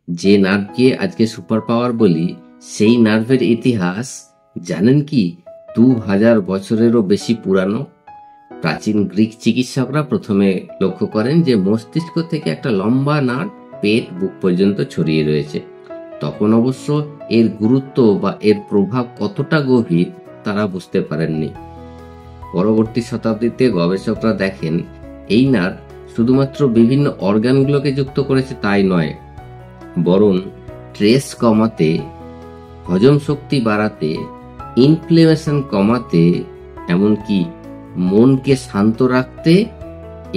যে নার্ভকে আজকে super power বলি, সেই নার্ভের ইতিহাস জানেন কি 2000 বছরেরও বেশি পুরানো। প্রাচীন গ্রিক চিকিৎসকরা প্রথমে লক্ষ্য করেন যে মস্তিষ্ক থেকে একটা লম্বা নার্ভ পেট বুক পর্যন্ত ছড়িয়ে রয়েছে। তখন অবশ্য এর গুরুত্ব বা এর প্রভাব কতটা গভীর তারা বুঝতে পারেননি। পরবর্তী শতাব্দীতে গবেষকরা দেখেন এই নার্ভ শুধুমাত্র বিভিন্ন অর্গানগুলোকে যুক্ত করেছে তাই নয়, বরং স্ট্রেস কমাতে, হজম শক্তি বাড়াতে, ইনফ্লেমেশন কমাতে, এমনকি মনকে শান্ত রাখতে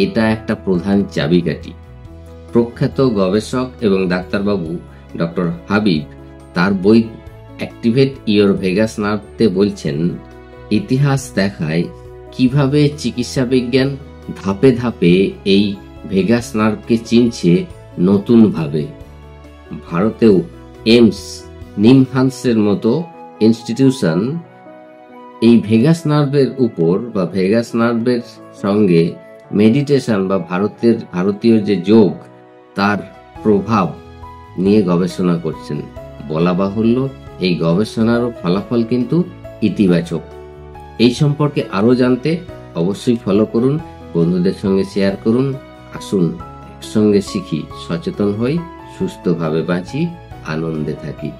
এটা একটা প্রধান চাবিকাঠি। প্রখ্যাত গবেষক এবং ডাক্তারবাবু ডক্টর হাবিব তার বই অ্যাক্টিভেট ইওর ভেগাস নার্ভতে বলছেন, ইতিহাস দেখায় কিভাবে চিকিৎসা বিজ্ঞান ধাপে ধাপে এই ভেগাস নার্ভকে চিনছে নতুনভাবে। ভারতেও এইমস, নিমহান্সের মতো ইনস্টিটিউশন এই ভেগাস নার্ভের উপর বা ভেগাস নার্ভের সঙ্গে মেডিটেশন বা ভারতীয় যে যোগ তার প্রভাব নিয়ে গবেষণা করছেন। বলা বাহুল্য এই গবেষণারও ফলাফল কিন্তু ইতিবাচক। এই সম্পর্কে আরো জানতে অবশ্যই ফলো করুন, বন্ধুদের সঙ্গে শেয়ার করুন। আসুন একসঙ্গে শিখি, সচেতন হই, সুস্থভাবে বাঁচি, আনন্দে থাকি।